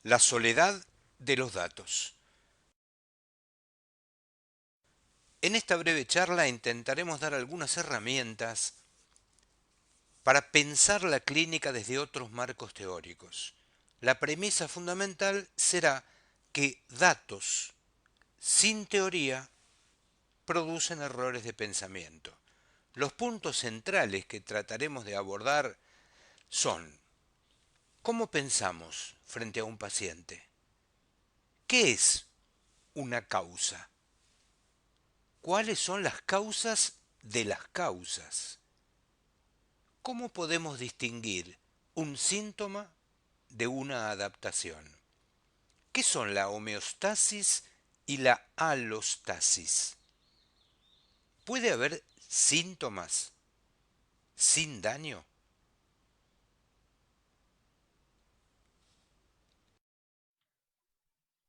La soledad de los datos. En esta breve charla intentaremos dar algunas herramientas para pensar la clínica desde otros marcos teóricos. La premisa fundamental será que datos sin teoría producen errores de pensamiento. Los puntos centrales que trataremos de abordar son: ¿cómo pensamos frente a un paciente? ¿Qué es una causa? ¿Cuáles son las causas de las causas? ¿Cómo podemos distinguir un síntoma de una adaptación? ¿Qué son la homeostasis y la alostasis? ¿Puede haber síntomas sin daño?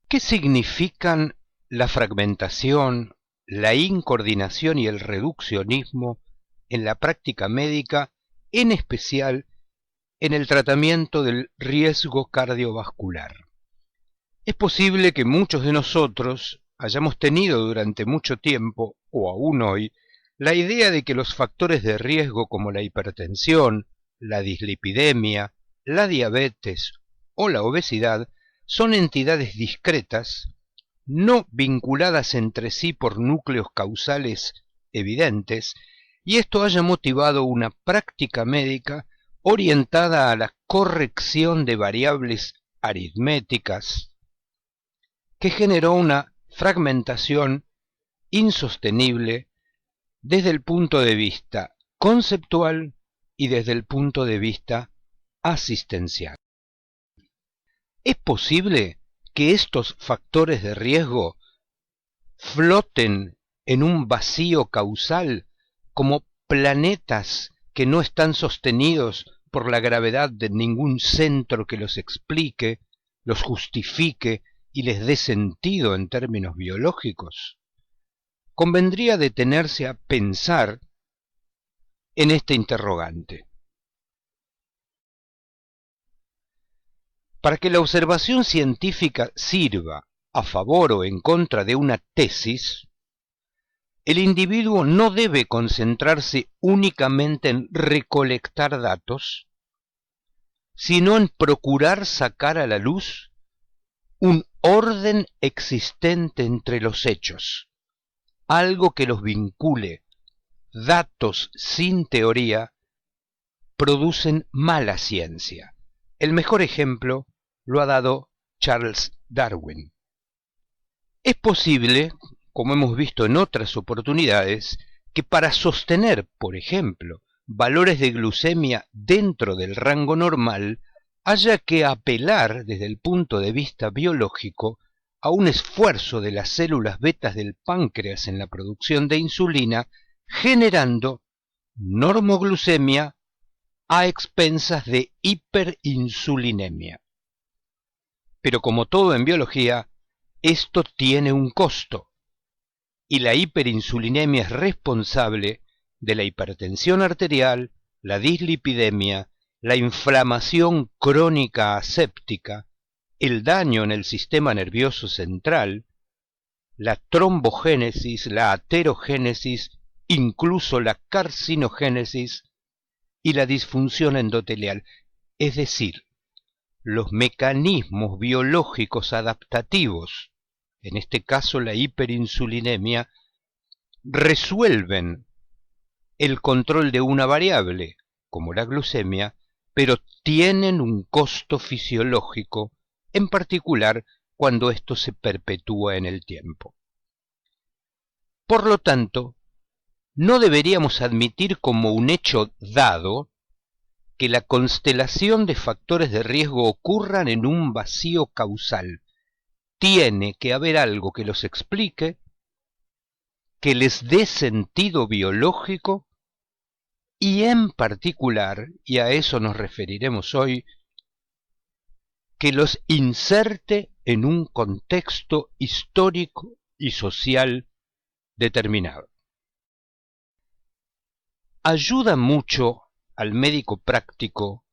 ¿Qué significan la fragmentación, la incoordinación y el reduccionismo en la práctica médica, en especial en el tratamiento del riesgo cardiovascular? Es posible que muchos de nosotros hayamos tenido durante mucho tiempo, o aún hoy, la idea de que los factores de riesgo como la hipertensión, la dislipidemia, la diabetes o la obesidad son entidades discretas, no vinculadas entre sí por núcleos causales evidentes, y esto haya motivado una práctica médica orientada a la corrección de variables aritméticas que generó una fragmentación insostenible desde el punto de vista conceptual y desde el punto de vista asistencial. ¿Es posible que estos factores de riesgo floten en un vacío causal como planetas que no están sostenidos por la gravedad de ningún centro que los explique, los justifique y les dé sentido en términos biológicos? Convendría detenerse a pensar en este interrogante. Para que la observación científica sirva a favor o en contra de una tesis, el individuo no debe concentrarse únicamente en recolectar datos, sino en procurar sacar a la luz un orden existente entre los hechos, algo que los vincule. Datos sin teoría producen mala ciencia. El mejor ejemplo lo ha dado Charles Darwin. Es posible, como hemos visto en otras oportunidades, que para sostener, por ejemplo, valores de glucemia dentro del rango normal, haya que apelar desde el punto de vista biológico a un esfuerzo de las células betas del páncreas en la producción de insulina, generando normoglucemia a expensas de hiperinsulinemia. Pero como todo en biología, esto tiene un costo, y la hiperinsulinemia es responsable de la hipertensión arterial, la dislipidemia, la inflamación crónica aséptica, el daño en el sistema nervioso central, la trombogénesis, la aterogénesis, incluso la carcinogénesis y la disfunción endotelial, es decir, los mecanismos biológicos adaptativos, en este caso la hiperinsulinemia, resuelven el control de una variable, como la glucemia, pero tienen un costo fisiológico, en particular cuando esto se perpetúa en el tiempo. Por lo tanto, no deberíamos admitir como un hecho dado que la constelación de factores de riesgo ocurran en un vacío causal. Tiene que haber algo que los explique, que les dé sentido biológico y en particular, y a eso nos referiremos hoy, que los inserte en un contexto histórico y social determinado. Ayuda mucho al médico práctico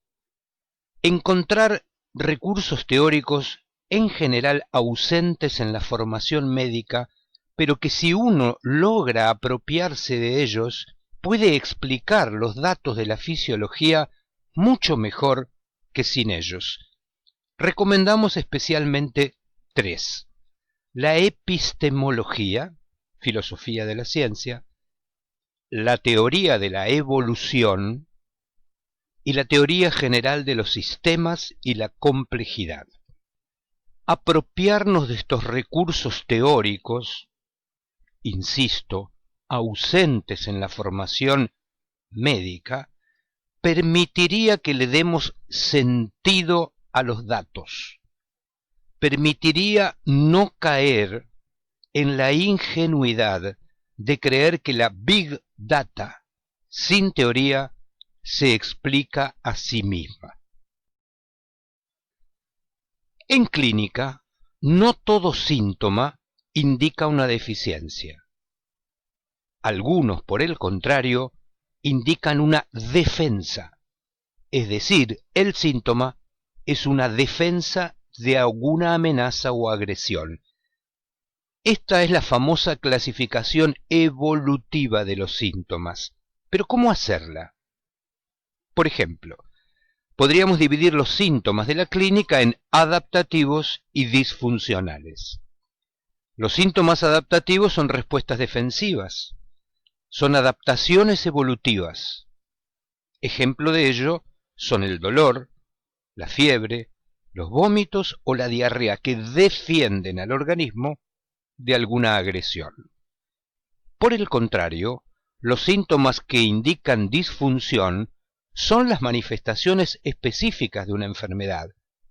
encontrar recursos teóricos en general ausentes en la formación médica, pero que si uno logra apropiarse de ellos, puede explicar los datos de la fisiología mucho mejor que sin ellos. Recomendamos especialmente tres: la epistemología, filosofía de la ciencia, la teoría de la evolución y la teoría general de los sistemas y la complejidad. Apropiarnos de estos recursos teóricos, insisto, ausentes en la formación médica, permitiría que le demos sentido a los datos, permitiría no caer en la ingenuidad de creer que la Big Data, sin teoría, se explica a sí misma. En clínica, no todo síntoma indica una deficiencia. Algunos, por el contrario, indican una defensa, es decir, el síntoma es una defensa de alguna amenaza o agresión. Esta es la famosa clasificación evolutiva de los síntomas. Pero ¿cómo hacerla? Por ejemplo, podríamos dividir los síntomas de la clínica en adaptativos y disfuncionales. Los síntomas adaptativos son respuestas defensivas, son adaptaciones evolutivas. Ejemplo de ello son el dolor, la fiebre, los vómitos o la diarrea, que defienden al organismo de alguna agresión. Por el contrario, los síntomas que indican disfunción son las manifestaciones específicas de una enfermedad,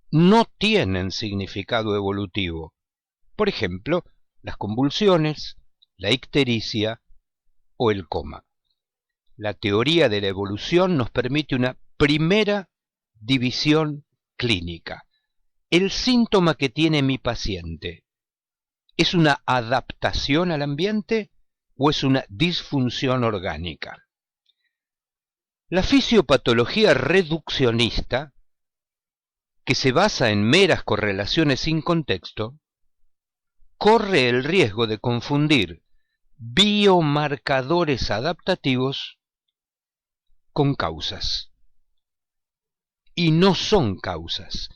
no tienen significado evolutivo. Por ejemplo, las convulsiones, la ictericia o el coma. La teoría de la evolución nos permite una primera división clínica. El síntoma que tiene mi paciente, ¿es una adaptación al ambiente o es una disfunción orgánica? La fisiopatología reduccionista, que se basa en meras correlaciones sin contexto, corre el riesgo de confundir biomarcadores adaptativos con causas. Y no son causas.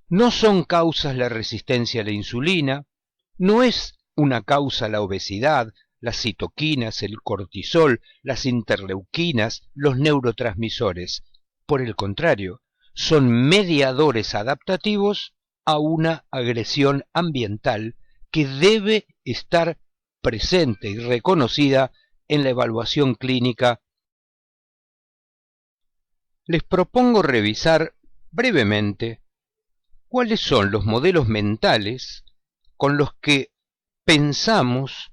No son causas la resistencia a la insulina, no es una causa la obesidad, las citoquinas, el cortisol, las interleuquinas, los neurotransmisores. Por el contrario, son mediadores adaptativos a una agresión ambiental que debe estar presente y reconocida en la evaluación clínica. Les propongo revisar brevemente cuáles son los modelos mentales con los que pensamos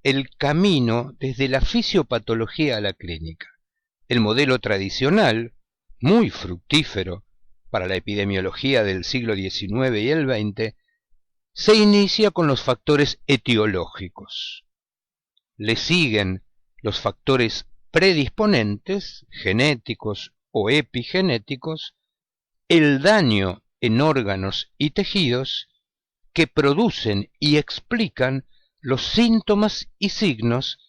el camino desde la fisiopatología a la clínica. El modelo tradicional, muy fructífero para la epidemiología del siglo XIX y el XX, se inicia con los factores etiológicos. Le siguen los factores predisponentes, genéticos o epigenéticos, el daño en órganos y tejidos que producen y explican los síntomas y signos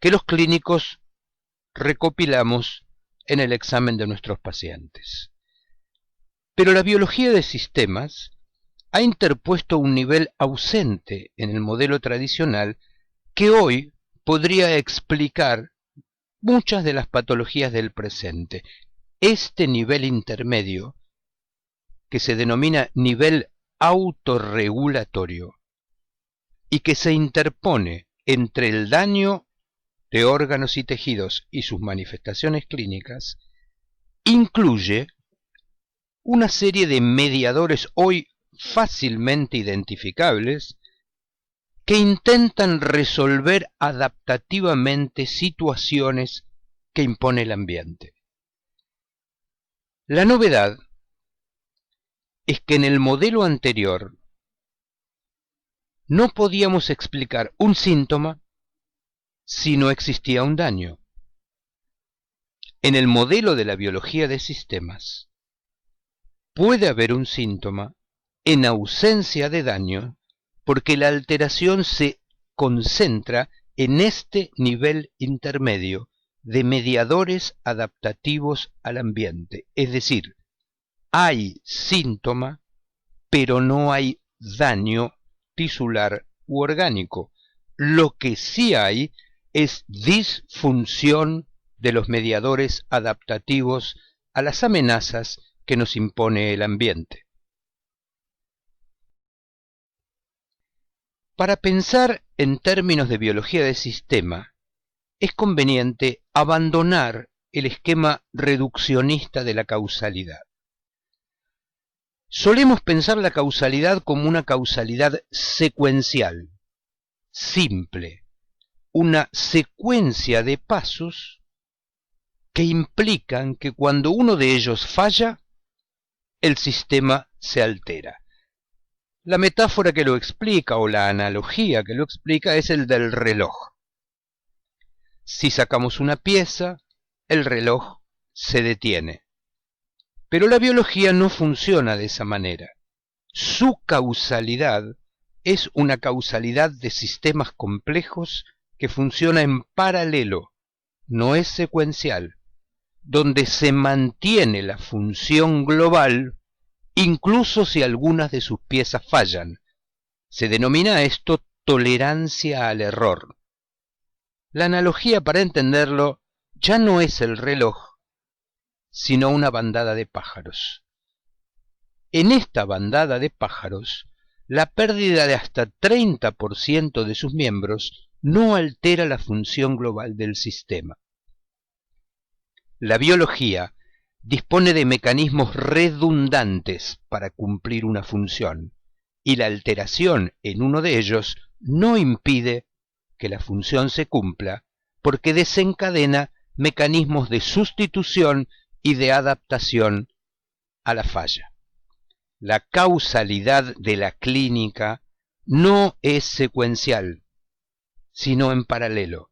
que los clínicos recopilamos en el examen de nuestros pacientes. Pero la biología de sistemas ha interpuesto un nivel ausente en el modelo tradicional que hoy podría explicar muchas de las patologías del presente. Este nivel intermedio, que se denomina nivel autorregulatorio y que se interpone entre el daño de órganos y tejidos y sus manifestaciones clínicas, incluye una serie de mediadores hoy fácilmente identificables que intentan resolver adaptativamente situaciones que impone el ambiente. La novedad es que en el modelo anterior no podíamos explicar un síntoma si no existía un daño. En el modelo de la biología de sistemas puede haber un síntoma en ausencia de daño, porque la alteración se concentra en este nivel intermedio de mediadores adaptativos al ambiente. Es decir, hay síntoma, pero no hay daño tisular u orgánico. Lo que sí hay es disfunción de los mediadores adaptativos a las amenazas que nos impone el ambiente. Para pensar en términos de biología de sistema, es conveniente abandonar el esquema reduccionista de la causalidad. Solemos pensar la causalidad como una causalidad secuencial, simple, una secuencia de pasos que implican que cuando uno de ellos falla, el sistema se altera. La metáfora que lo explica o la analogía que lo explica es el del reloj. Si sacamos una pieza, el reloj se detiene. Pero la biología no funciona de esa manera. Su causalidad es una causalidad de sistemas complejos que funciona en paralelo, no es secuencial, donde se mantiene la función global incluso si algunas de sus piezas fallan. Se denomina esto tolerancia al error. La analogía para entenderlo ya no es el reloj, sino una bandada de pájaros. En esta bandada de pájaros, la pérdida de hasta 30% de sus miembros no altera la función global del sistema. La biología dispone de mecanismos redundantes para cumplir una función, y la alteración en uno de ellos no impide que la función se cumpla, porque desencadena mecanismos de sustitución y de adaptación a la falla. La causalidad de la clínica no es secuencial, sino en paralelo.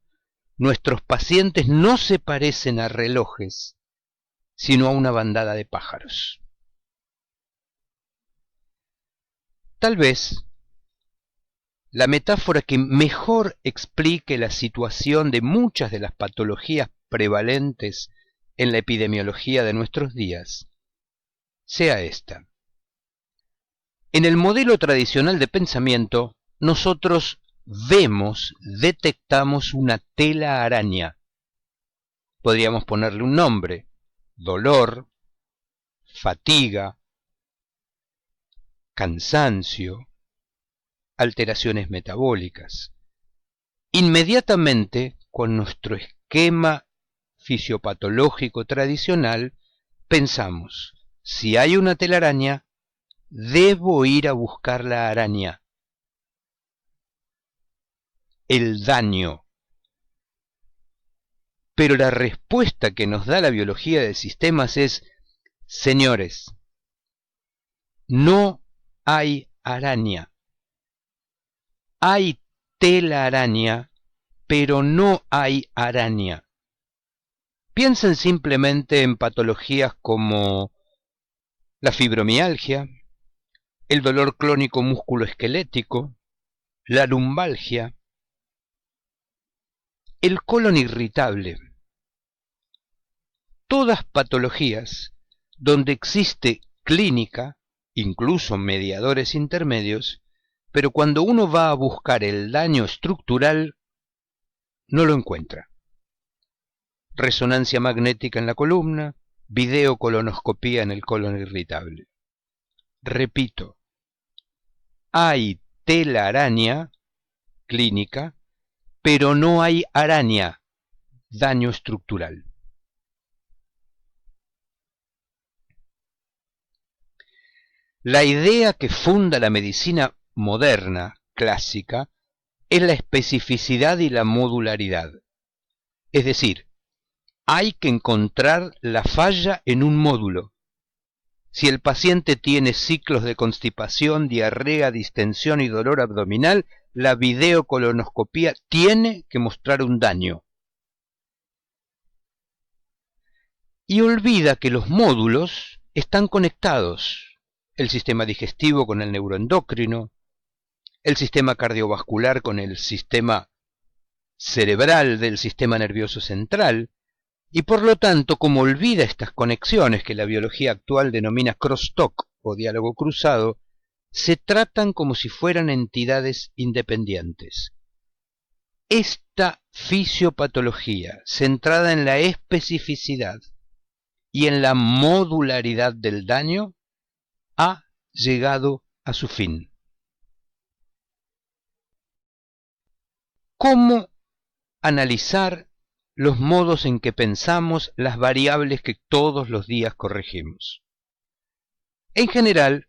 Nuestros pacientes no se parecen a relojes, sino a una bandada de pájaros. Tal vez la metáfora que mejor explique la situación de muchas de las patologías prevalentes en la epidemiología de nuestros días sea esta. En el modelo tradicional de pensamiento, nosotros vemos, detectamos una tela araña. Podríamos ponerle un nombre: dolor, fatiga, cansancio, alteraciones metabólicas. Inmediatamente, con nuestro esquema fisiopatológico tradicional, pensamos: si hay una telaraña, debo ir a buscar la araña. El daño. Pero la respuesta que nos da la biología de sistemas es: señores, no hay araña. Hay telaraña, pero no hay araña. Piensen simplemente en patologías como la fibromialgia, el dolor crónico musculoesquelético, la lumbalgia, el colon irritable. Todas patologías donde existe clínica, incluso mediadores intermedios, pero cuando uno va a buscar el daño estructural, no lo encuentra. Resonancia magnética en la columna, videocolonoscopía en el colon irritable. Repito, hay telaraña clínica, pero no hay araña, daño estructural. La idea que funda la medicina moderna, clásica, es la especificidad y la modularidad. Es decir, hay que encontrar la falla en un módulo. Si el paciente tiene ciclos de constipación, diarrea, distensión y dolor abdominal, la videocolonoscopía tiene que mostrar un daño. Y olvida que los módulos están conectados. el sistema digestivo con el neuroendocrino, el sistema cardiovascular con el sistema cerebral del sistema nervioso central, y por lo tanto, como olvida estas conexiones que la biología actual denomina crosstalk o diálogo cruzado, se tratan como si fueran entidades independientes. Esta fisiopatología, centrada en la especificidad y en la modularidad del daño, ha llegado a su fin. ¿Cómo analizar los modos en que pensamos las variables que todos los días corregimos? En general,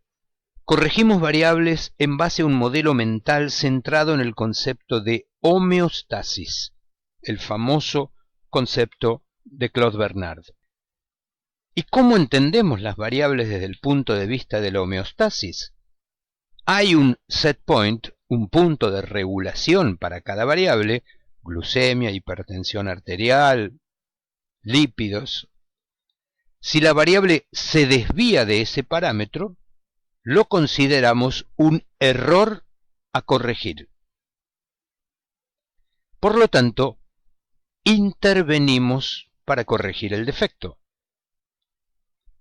corregimos variables en base a un modelo mental centrado en el concepto de homeostasis, el famoso concepto de Claude Bernard. ¿Y cómo entendemos las variables desde el punto de vista de la homeostasis? Hay un set point, un punto de regulación para cada variable, glucemia, hipertensión arterial, lípidos. Si la variable se desvía de ese parámetro, lo consideramos un error a corregir. Por lo tanto, intervenimos para corregir el defecto,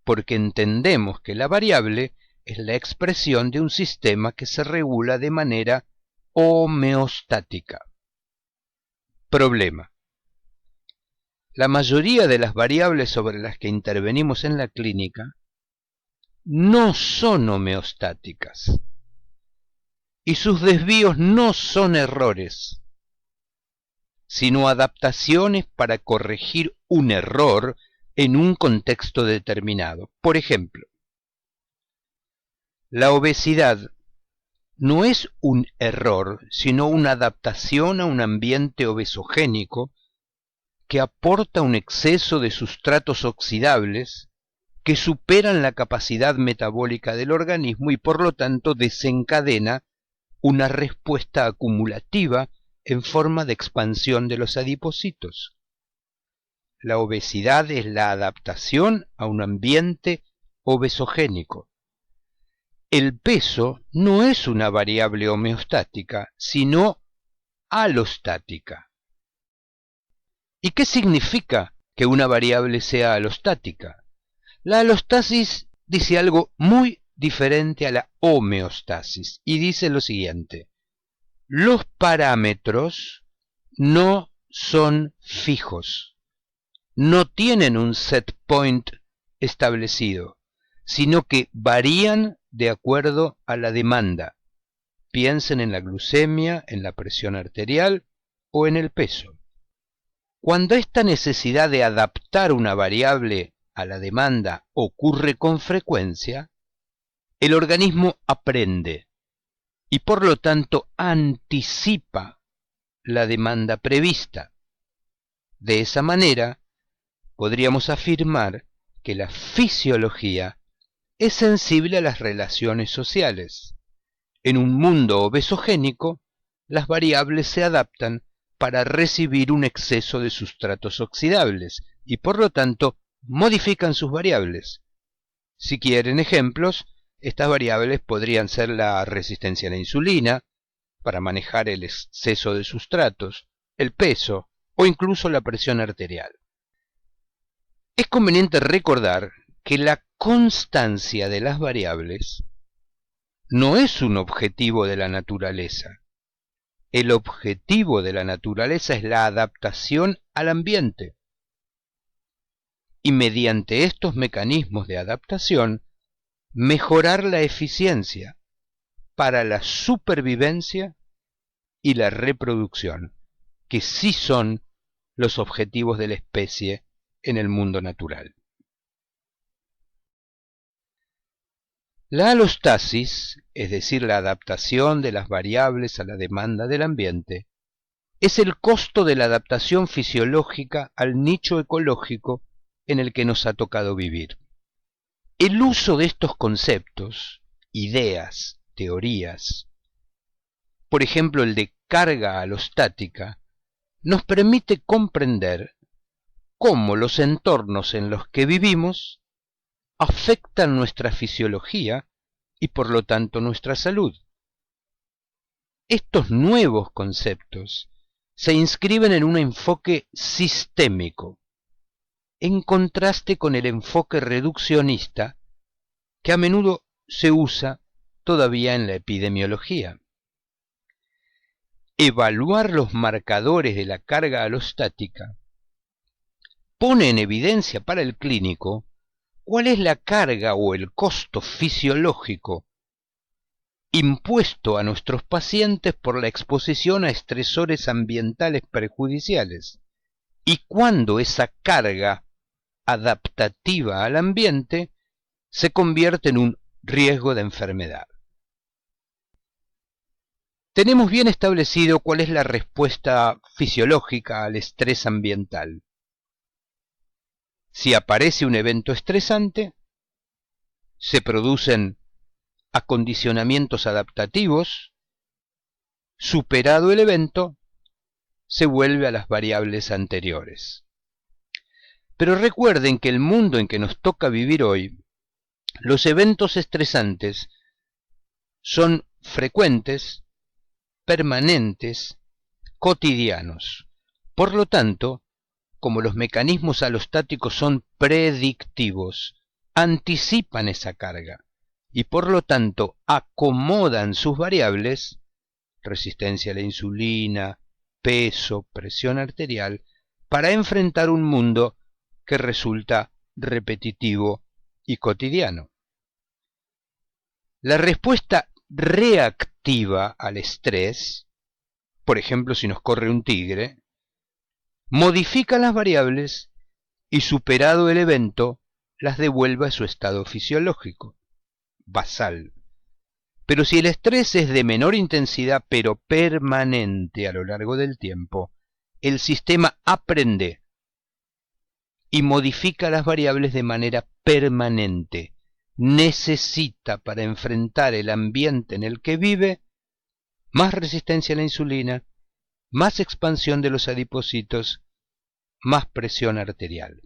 porque entendemos que la variable es la expresión de un sistema que se regula de manera homeostática. Problema: la mayoría de las variables sobre las que intervenimos en la clínica no son homeostáticas, y sus desvíos no son errores, sino adaptaciones para corregir un error en un contexto determinado. Por ejemplo, la obesidad no es un error, sino una adaptación a un ambiente obesogénico que aporta un exceso de sustratos oxidables que superan la capacidad metabólica del organismo y por lo tanto desencadena una respuesta acumulativa en forma de expansión de los adipocitos. La obesidad es la adaptación a un ambiente obesogénico. El peso no es una variable homeostática, sino alostática. ¿Y qué significa que una variable sea alostática? La alostasis dice algo muy diferente a la homeostasis y dice lo siguiente: los parámetros no son fijos, no tienen un set point establecido, sino que varían de acuerdo a la demanda. Piensen en la glucemia, en la presión arterial o en el peso. Cuando esta necesidad de adaptar una variable a la demanda ocurre con frecuencia, el organismo aprende y por lo tanto anticipa la demanda prevista. De esa manera, podríamos afirmar que la fisiología es sensible a las relaciones sociales. En un mundo obesogénico, las variables se adaptan para recibir un exceso de sustratos oxidables y por lo tanto modifican sus variables. Si quieren ejemplos, estas variables podrían ser la resistencia a la insulina, para manejar el exceso de sustratos, el peso o incluso la presión arterial. Es conveniente recordar que la constancia de las variables no es un objetivo de la naturaleza. El objetivo de la naturaleza es la adaptación al ambiente. Y mediante estos mecanismos de adaptación, mejorar la eficiencia para la supervivencia y la reproducción, que sí son los objetivos de la especie en el mundo natural. La alostasis, es decir, la adaptación de las variables a la demanda del ambiente, es el costo de la adaptación fisiológica al nicho ecológico en el que nos ha tocado vivir. El uso de estos conceptos, ideas, teorías, por ejemplo el de carga alostática, nos permite comprender cómo los entornos en los que vivimos afectan nuestra fisiología y por lo tanto nuestra salud. Estos nuevos conceptos se inscriben en un enfoque sistémico, en contraste con el enfoque reduccionista que a menudo se usa todavía en la epidemiología. Evaluar los marcadores de la carga alostática pone en evidencia para el clínico cuál es la carga o el costo fisiológico impuesto a nuestros pacientes por la exposición a estresores ambientales perjudiciales y cuándo esa carga adaptativa al ambiente se convierte en un riesgo de enfermedad. Tenemos bien establecido cuál es la respuesta fisiológica al estrés ambiental. Si aparece un evento estresante, se producen acondicionamientos adaptativos. Superado el evento, se vuelve a las variables anteriores. Pero recuerden que el mundo en que nos toca vivir hoy, los eventos estresantes son frecuentes, permanentes, cotidianos. Por lo tanto, como los mecanismos alostáticos son predictivos, anticipan esa carga y por lo tanto acomodan sus variables, resistencia a la insulina, peso, presión arterial, para enfrentar un mundo que resulta repetitivo y cotidiano. La respuesta reactiva al estrés, por ejemplo si nos corre un tigre, modifica las variables y superado el evento las devuelve a su estado fisiológico, basal. Pero si el estrés es de menor intensidad pero permanente a lo largo del tiempo, el sistema aprende y modifica las variables de manera permanente. Necesita para enfrentar el ambiente en el que vive más resistencia a la insulina, más expansión de los adipocitos, más presión arterial.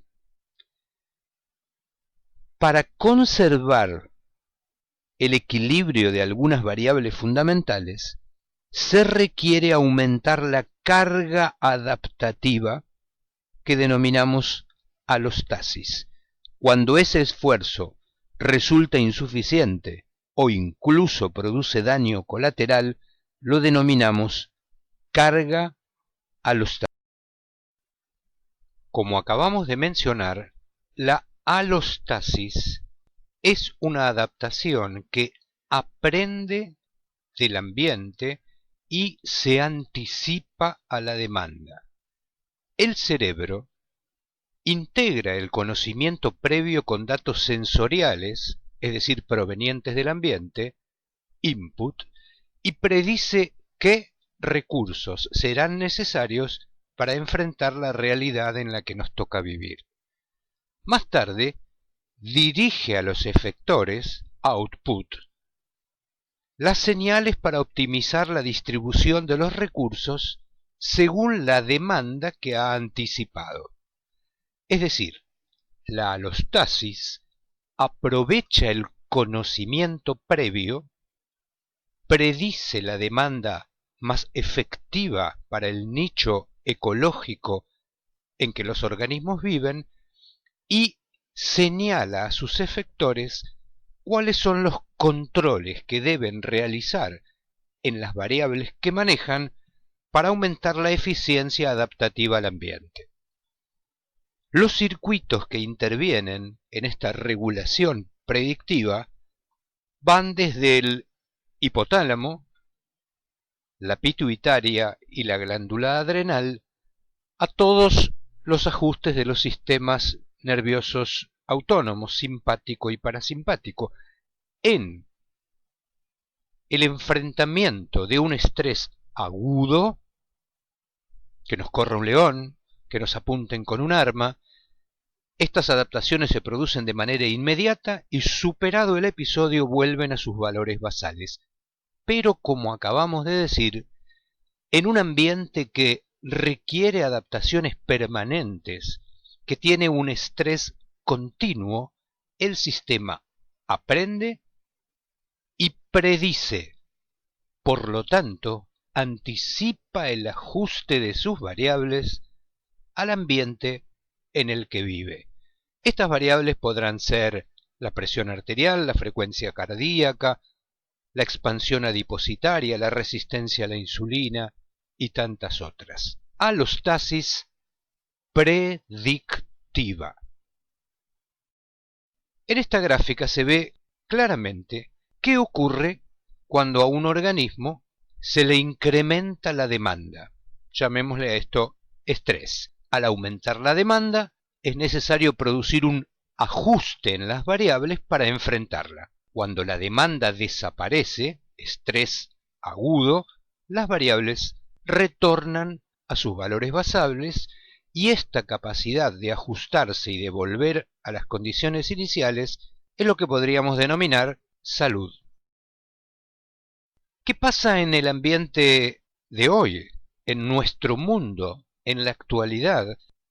Para conservar el equilibrio de algunas variables fundamentales, se requiere aumentar la carga adaptativa que denominamos alostasis. Cuando ese esfuerzo resulta insuficiente o incluso produce daño colateral, lo denominamos carga alostática. Como acabamos de mencionar, la alostasis es una adaptación que aprende del ambiente y se anticipa a la demanda. El cerebro integra el conocimiento previo con datos sensoriales, es decir, provenientes del ambiente, input, y predice qué recursos serán necesarios para enfrentar la realidad en la que nos toca vivir. Más tarde, dirige a los efectores, output, las señales para optimizar la distribución de los recursos según la demanda que ha anticipado. Es decir, la alostasis aprovecha el conocimiento previo, predice la demanda más efectiva para el nicho ecológico en que los organismos viven y señala a sus efectores cuáles son los controles que deben realizar en las variables que manejan para aumentar la eficiencia adaptativa al ambiente. Los circuitos que intervienen en esta regulación predictiva van desde el hipotálamo, la pituitaria y la glándula adrenal a todos los ajustes de los sistemas nerviosos autónomos, simpático y parasimpático, en el enfrentamiento de un estrés agudo, que nos corra un león, que nos apunten con un arma. Estas adaptaciones se producen de manera inmediata y superado el episodio vuelven a sus valores basales. Pero como acabamos de decir, en un ambiente que requiere adaptaciones permanentes, que tiene un estrés continuo, el sistema aprende predice, por lo tanto, anticipa el ajuste de sus variables al ambiente en el que vive. Estas variables podrán ser la presión arterial, la frecuencia cardíaca, la expansión adipositaria, la resistencia a la insulina y tantas otras. Alostasis predictiva. En esta gráfica se ve claramente qué ocurre cuando a un organismo se le incrementa la demanda. Llamémosle a esto estrés. Al aumentar la demanda, es necesario producir un ajuste en las variables para enfrentarla. Cuando la demanda desaparece, estrés agudo, las variables retornan a sus valores basables y esta capacidad de ajustarse y de volver a las condiciones iniciales es lo que podríamos denominar salud. ¿Qué pasa en el ambiente de hoy, en nuestro mundo, en la actualidad,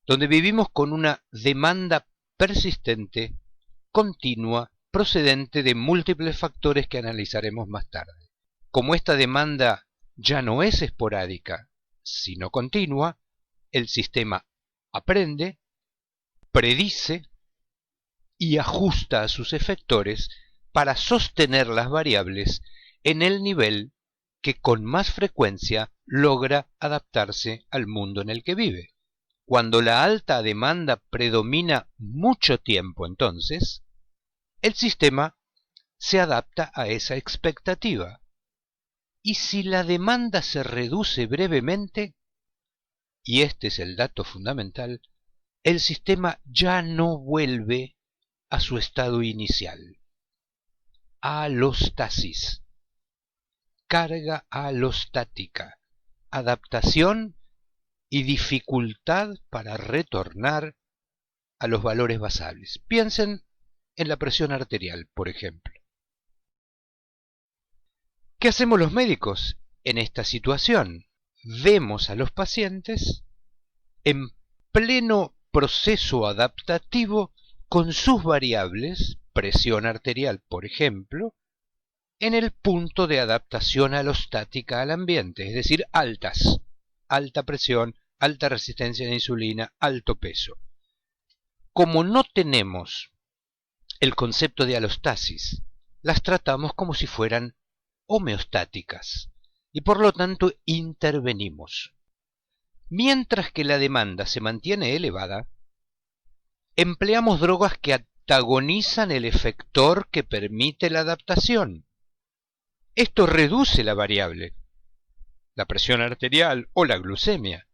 donde vivimos con una demanda persistente, continua, procedente de múltiples factores que analizaremos más tarde? Como esta demanda ya no es esporádica, sino continua, el sistema aprende, predice y ajusta a sus efectores para sostener las variables en el nivel que con más frecuencia logra adaptarse al mundo en el que vive. Cuando la alta demanda predomina mucho tiempo, entonces, el sistema se adapta a esa expectativa. Y si la demanda se reduce brevemente, y este es el dato fundamental, el sistema ya no vuelve a su estado inicial. Alostasis. Carga alostática, adaptación y dificultad para retornar a los valores basables. Piensen en la presión arterial, por ejemplo. ¿Qué hacemos los médicos en esta situación? Vemos a los pacientes en pleno proceso adaptativo con sus variables, presión arterial, por ejemplo, en el punto de adaptación alostática al ambiente, es decir, altas, alta presión, alta resistencia a la insulina, alto peso. Como no tenemos el concepto de alostasis, las tratamos como si fueran homeostáticas y por lo tanto intervenimos. Mientras que la demanda se mantiene elevada, empleamos drogas que antagonizan el efector que permite la adaptación. Esto reduce la variable, la presión arterial o la glucemia,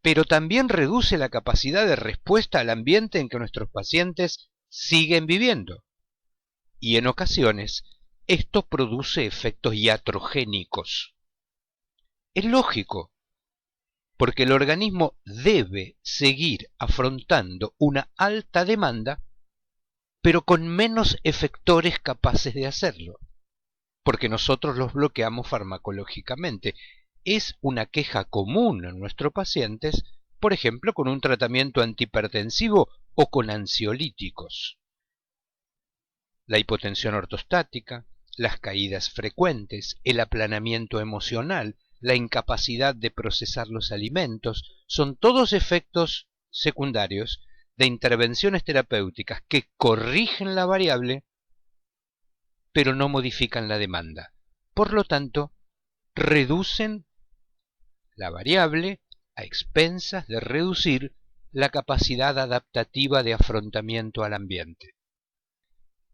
pero también reduce la capacidad de respuesta al ambiente en que nuestros pacientes siguen viviendo. Y en ocasiones, esto produce efectos iatrogénicos. Es lógico, porque el organismo debe seguir afrontando una alta demanda, pero con menos efectores capaces de hacerlo, porque nosotros los bloqueamos farmacológicamente. Es una queja común en nuestros pacientes, por ejemplo, con un tratamiento antihipertensivo o con ansiolíticos. La hipotensión ortostática, las caídas frecuentes, el aplanamiento emocional, la incapacidad de procesar los alimentos, son todos efectos secundarios de intervenciones terapéuticas que corrigen la variable, pero no modifican la demanda. Por lo tanto, reducen la variable a expensas de reducir la capacidad adaptativa de afrontamiento al ambiente.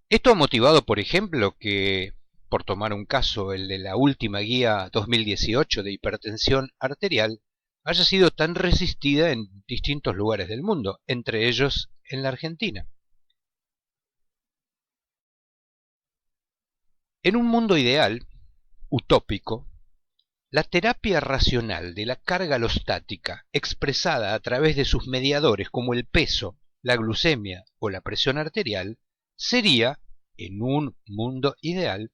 Esto ha motivado, por ejemplo, que, por tomar un caso, el de la última guía 2018 de hipertensión arterial, haya sido tan resistida en distintos lugares del mundo, entre ellos en la Argentina. En un mundo ideal, utópico, la terapia racional de la carga alostática, expresada a través de sus mediadores como el peso, la glucemia o la presión arterial, sería, en un mundo ideal,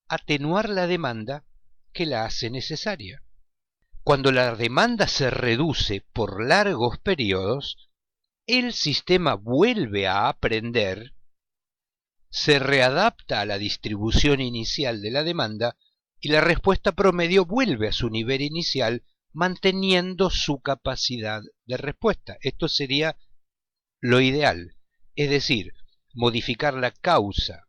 atenuar la demanda que la hace necesaria. Cuando la demanda se reduce por largos periodos, el sistema vuelve a aprender se readapta a la distribución inicial de la demanda y la respuesta promedio vuelve a su nivel inicial manteniendo su capacidad de respuesta. Esto sería lo ideal, es decir, modificar la causa,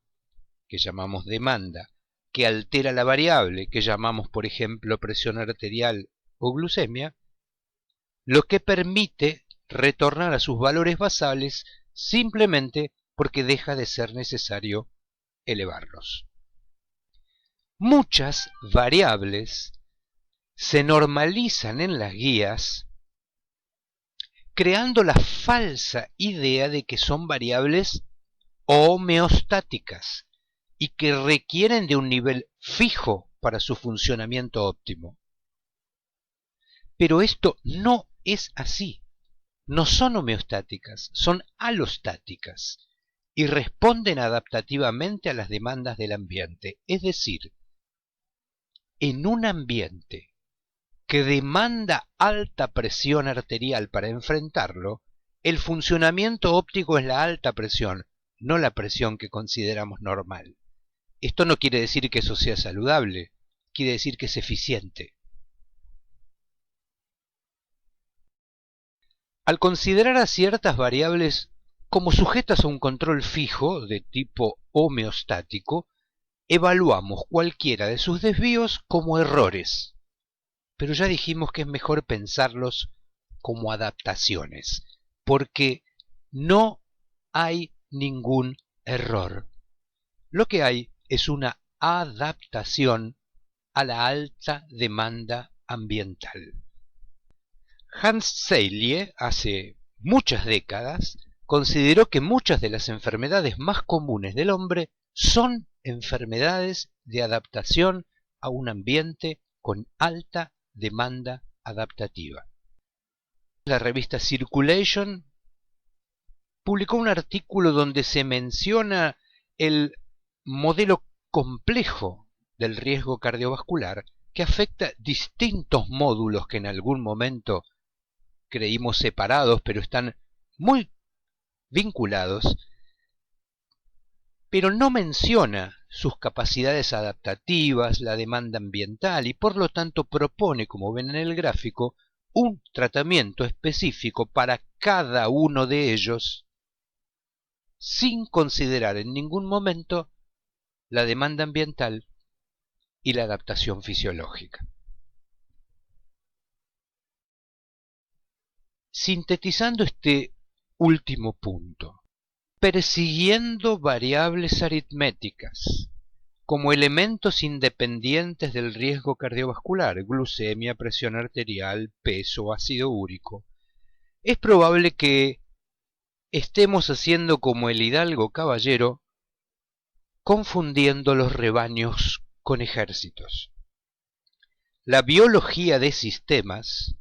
que llamamos demanda, que altera la variable, que llamamos por ejemplo presión arterial o glucemia, lo que permite retornar a sus valores basales simplemente porque deja de ser necesario elevarlos. Muchas variables se normalizan en las guías creando la falsa idea de que son variables homeostáticas y que requieren de un nivel fijo para su funcionamiento óptimo. Pero esto no es así. No son homeostáticas, son alostáticas y responden adaptativamente a las demandas del ambiente. Es decir, en un ambiente que demanda alta presión arterial para enfrentarlo, el funcionamiento óptico es la alta presión, no la presión que consideramos normal. Esto no quiere decir que eso sea saludable, quiere decir que es eficiente. Al considerar a ciertas variables como sujetas a un control fijo de tipo homeostático, evaluamos cualquiera de sus desvíos como errores. Pero ya dijimos que es mejor pensarlos como adaptaciones, porque no hay ningún error. Lo que hay es una adaptación a la alta demanda ambiental. Hans Selye, hace muchas décadas, consideró que muchas de las enfermedades más comunes del hombre son enfermedades de adaptación a un ambiente con alta demanda adaptativa. La revista Circulation publicó un artículo donde se menciona el modelo complejo del riesgo cardiovascular que afecta distintos módulos que en algún momento creímos separados, pero están muy vinculados, pero no menciona sus capacidades adaptativas, la demanda ambiental y por lo tanto propone, como ven en el gráfico, un tratamiento específico para cada uno de ellos sin considerar en ningún momento la demanda ambiental y la adaptación fisiológica. Sintetizando este último punto, persiguiendo variables aritméticas como elementos independientes del riesgo cardiovascular, glucemia, presión arterial, peso, ácido úrico, es probable que estemos haciendo como el hidalgo caballero, confundiendo los rebaños con ejércitos. La biología de sistemas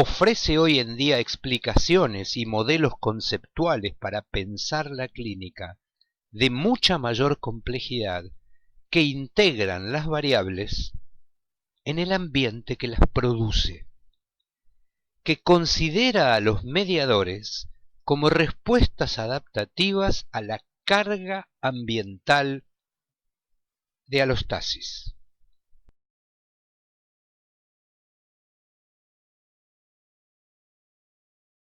ofrece hoy en día explicaciones y modelos conceptuales para pensar la clínica de mucha mayor complejidad que integran las variables en el ambiente que las produce, que considera a los mediadores como respuestas adaptativas a la carga ambiental de alostasis.